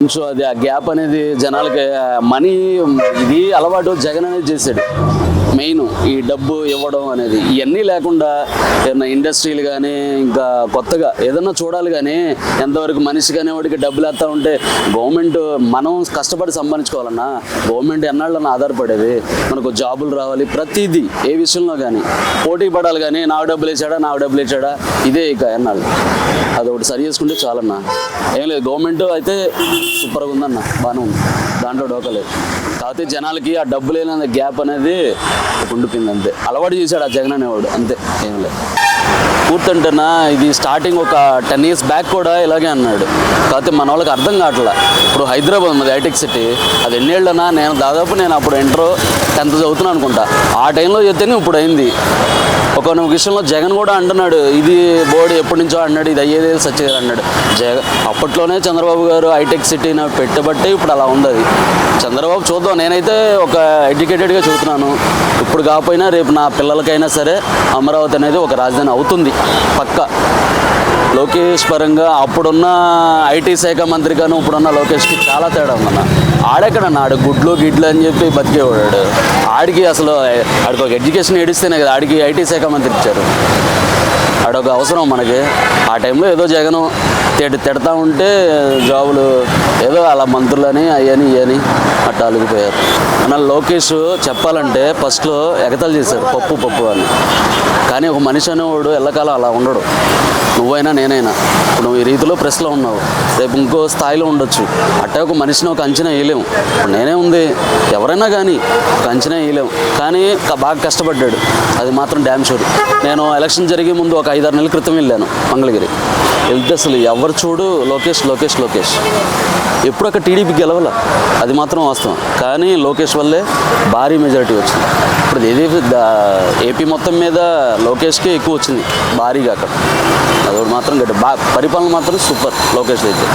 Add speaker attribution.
Speaker 1: కొంచెం అది ఆ గ్యాప్ అనేది జనాలకి మనీ ఇది అలవాటు జగన్ అనేది చేశాడు. మెయిన్ ఈ డబ్బు ఇవ్వడం అనేది ఇవన్నీ లేకుండా ఏదైనా ఇండస్ట్రీలు కానీ ఇంకా కొత్తగా ఏదన్నా చూడాలి. కానీ ఎంతవరకు మనిషి కానీ వాడికి డబ్బులు వేస్తూ ఉంటే గవర్నమెంట్ మనం కష్టపడి సంపాదించుకోవాలన్నా గవర్నమెంట్ ఎన్నాళ్ళన్నా ఆధారపడేది. మనకు జాబులు రావాలి, ప్రతిదీ ఏ విషయంలో కానీ పోటీ పడాలి. కానీ నాకు డబ్బులు వేసాడా ఇదే ఇక ఎన్నాళ్ళు అదొకటి సరి చేసుకుంటే చాలన్నా. ఏం లేదు, గవర్నమెంట్ అయితే సూపర్గా ఉందన్న, బాగానే ఉంది, దాంట్లో డోకలేదు. కాకపోతే జనాలకి ఆ డబ్బు లేని గ్యాప్ అనేది ఉండిపోయింది అంతే. అలవాటు చేశాడు ఆ జగన్ అనేవాడు అంతే, ఏం లేదు. పూర్తంటేనా ఇది స్టార్టింగ్ ఒక 10 years బ్యాక్ కూడా ఇలాగే అన్నాడు. కాకపోతే మన వాళ్ళకి అర్థం కావట్లా. ఇప్పుడు హైదరాబాద్ మాది హైటెక్ సిటీ, అది ఎన్నేళ్ళనా నేను అప్పుడు ఇంటర్ 10th చదువుతున్నాను అనుకుంటా. ఆ టైంలో చెప్తేనే ఇప్పుడు అయింది. ఒక విషయంలో జగన్ కూడా అంటున్నాడు, ఇది బోర్డు ఎప్పటి నుంచో అన్నాడు, ఇది అయ్యేదే సచ్చేది అన్నాడు. అప్పట్లోనే చంద్రబాబు గారు హైటెక్ సిటీని పెట్టబట్టే ఇప్పుడు అలా ఉంది. అది చంద్రబాబు చూద్దాం. నేనైతే ఒక ఎడ్యుకేటెడ్గా చెబుతున్నాను, ఇప్పుడు కాకపోయినా రేపు నా పిల్లలకైనా సరే అమరావతి అనేది ఒక రాజధాని అవుతుంది పక్క. లోకేష్ పరంగా అప్పుడున్న ఐటీ శాఖ మంత్రిగాను ఇప్పుడున్న లోకేష్కి చాలా తేడా ఉందన్న. ఆడెక్కడన్నా ఆడు గిడ్లు అని చెప్పి బతికేవాడు. ఆడికి అసలు ఆడికి ఒక ఎడ్యుకేషన్ ఏడిస్తేనే కదా ఆడికి ఐటీ శాఖ మంత్రి ఇచ్చారు. ఆడొక అవసరం మనకి. ఆ టైంలో ఏదో జగన్ తిడతా ఉంటే జాబులు ఏదో అలా మంత్రులని ఇవని అట్లా అలిగిపోయారు. అన్న లోకేష్ చెప్పాలంటే ఫస్ట్లో ఎగతాలు చేశాడు పప్పు అని. కానీ ఒక మనిషి అనేవాడు ఎల్లకాలం అలా ఉండడు. నువ్వైనా నేనైనా ఇప్పుడు నువ్వు ఈ రీతిలో ప్రెస్లో ఉన్నావు, రేపు ఇంకో స్థాయిలో ఉండొచ్చు. అట్టే ఒక మనిషిని ఒక అంచనా వేయలేము. ఇప్పుడు నేనే ఉంది, ఎవరైనా కానీ ఒక అంచనా వేయలేము. కానీ బాగా కష్టపడ్డాడు, అది మాత్రం డ్యామ్ షూర్. నేను ఎలక్షన్ జరిగే ముందు ఒక 5-6 నెలల క్రితం వెళ్ళాను మంగళగిరి. వెళ్తే అసలు ఎవరు చూడు లోకేష్ ఎప్పుడు అక్కడ టీడీపీ గెలవాల, అది మాత్రం వాస్తవం. కానీ లోకేష్ వల్లే భారీ మెజారిటీ వచ్చింది. ఇప్పుడు ఏపీ మొత్తం మీద లోకేష్కే ఎక్కువ వచ్చింది భారీగా అక్కడ. అదొకటి మాత్రం పరిపాలన మాత్రం సూపర్ లోకేష్ అయితే.